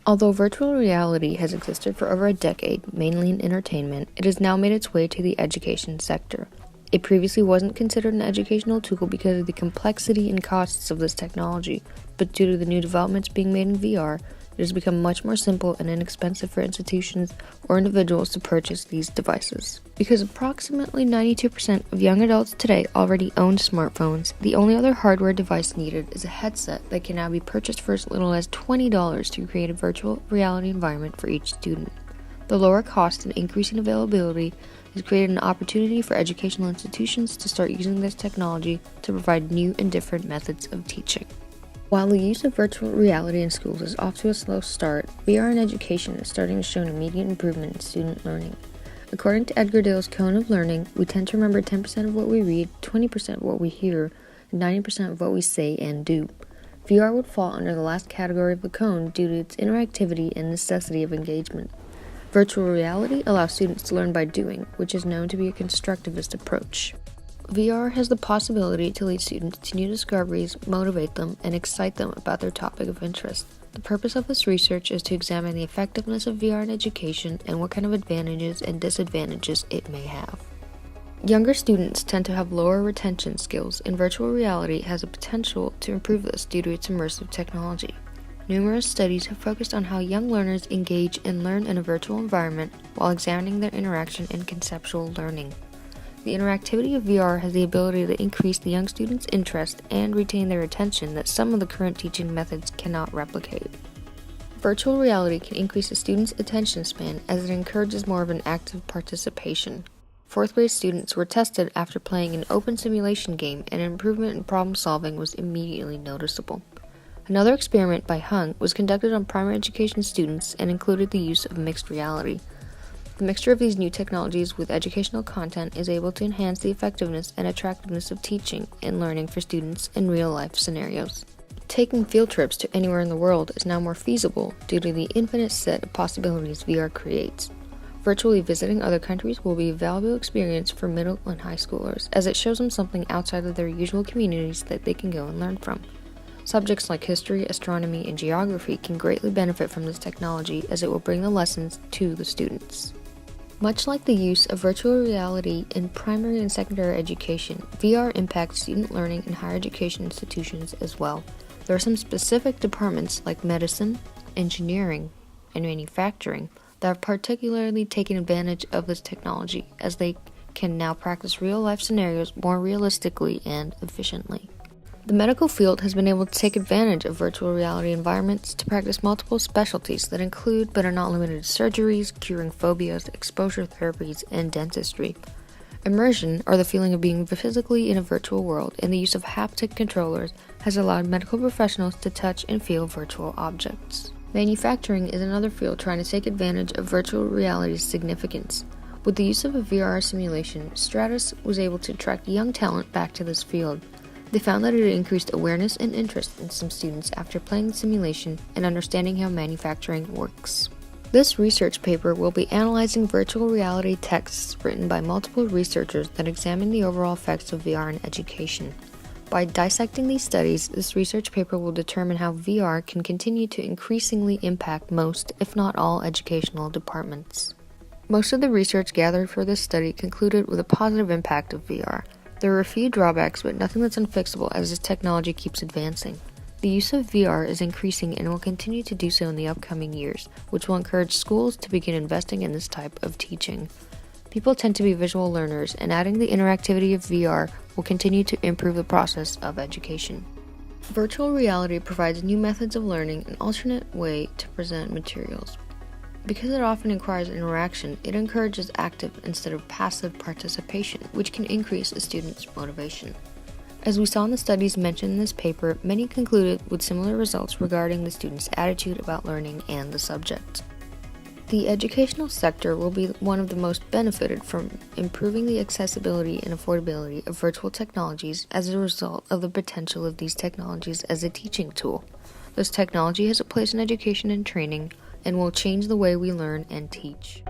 Although virtual reality has existed for over a decade, mainly in entertainment, it has now made its way to the education sector. It previously wasn't considered an educational tool because of the complexity and costs of this technology, but due to the new developments being made in VR, it has become much more simple and inexpensive for institutions or individuals to purchase these devices. Because approximately 92% of young adults today already own smartphones, the only other hardware device needed is a headset that can now be purchased for as little as $20 to create a virtual reality environment for each student. The lower cost and increasing availability has created an opportunity for educational institutions to start using this technology to provide new and different methods of teaching. While the use of virtual reality in schools is off to a slow start, VR in education is starting to show an immediate improvement in student learning. According to Edgar Dale's Cone of Learning, we tend to remember 10% of what we read, 20% of what we hear, and 90% of what we say and do. VR would fall under the last category of the cone due to its interactivity and necessity of engagement. Virtual reality allows students to learn by doing, which is known to be a constructivist approach. VR has the possibility to lead students to new discoveries, motivate them, and excite them about their topic of interest. The purpose of this research is to examine the effectiveness of VR in education and what kind of advantages and disadvantages it may have. Younger students tend to have lower retention skills, and virtual reality has the potential to improve this due to its immersive technology. Numerous studies have focused on how young learners engage and learn in a virtual environment while examining their interaction and conceptual learning. The interactivity of VR has the ability to increase the young students' interest and retain their attention that some of the current teaching methods cannot replicate. Virtual reality can increase a student's attention span as it encourages more of an active participation. Fourth-grade students were tested after playing an open simulation game, and an improvement in problem solving was immediately noticeable. Another experiment by Hung was conducted on primary education students and included the use of mixed reality. The mixture of these new technologies with educational content is able to enhance the effectiveness and attractiveness of teaching and learning for students in real-life scenarios. Taking field trips to anywhere in the world is now more feasible due to the infinite set of possibilities VR creates. Virtually visiting other countries will be a valuable experience for middle and high schoolers, as it shows them something outside of their usual communities that they can go and learn from. Subjects like history, astronomy, and geography can greatly benefit from this technology as it will bring the lessons to the students. Much like the use of virtual reality in primary and secondary education, VR impacts student learning in higher education institutions as well. There are some specific departments like medicine, engineering, and manufacturing that have particularly taken advantage of this technology, as they can now practice real-life scenarios more realistically and efficiently. The medical field has been able to take advantage of virtual reality environments to practice multiple specialties that include but are not limited to surgeries, curing phobias, exposure therapies, and dentistry. Immersion, or the feeling of being physically in a virtual world, and the use of haptic controllers has allowed medical professionals to touch and feel virtual objects. Manufacturing is another field trying to take advantage of virtual reality's significance. With the use of a VR simulation, Stratus was able to attract young talent back to this field. They found that it increased awareness and interest in some students after playing the simulation and understanding how manufacturing works. This research paper will be analyzing virtual reality texts written by multiple researchers that examine the overall effects of VR in education. By dissecting these studies, this research paper will determine how VR can continue to increasingly impact most, if not all, educational departments. Most of the research gathered for this study concluded with a positive impact of VR. There are a few drawbacks, but nothing that's unfixable as this technology keeps advancing. The use of VR is increasing and will continue to do so in the upcoming years, which will encourage schools to begin investing in this type of teaching. People tend to be visual learners, and adding the interactivity of VR will continue to improve the process of education. Virtual reality provides new methods of learning, an alternate way to present materials. Because it often requires interaction, it encourages active instead of passive participation, which can increase a student's motivation. As we saw in the studies mentioned in this paper, many concluded with similar results regarding the students' attitude about learning and the subject. The educational sector will be one of the most benefited from improving the accessibility and affordability of virtual technologies as a result of the potential of these technologies as a teaching tool. This technology has a place in education and training, and will change the way we learn and teach.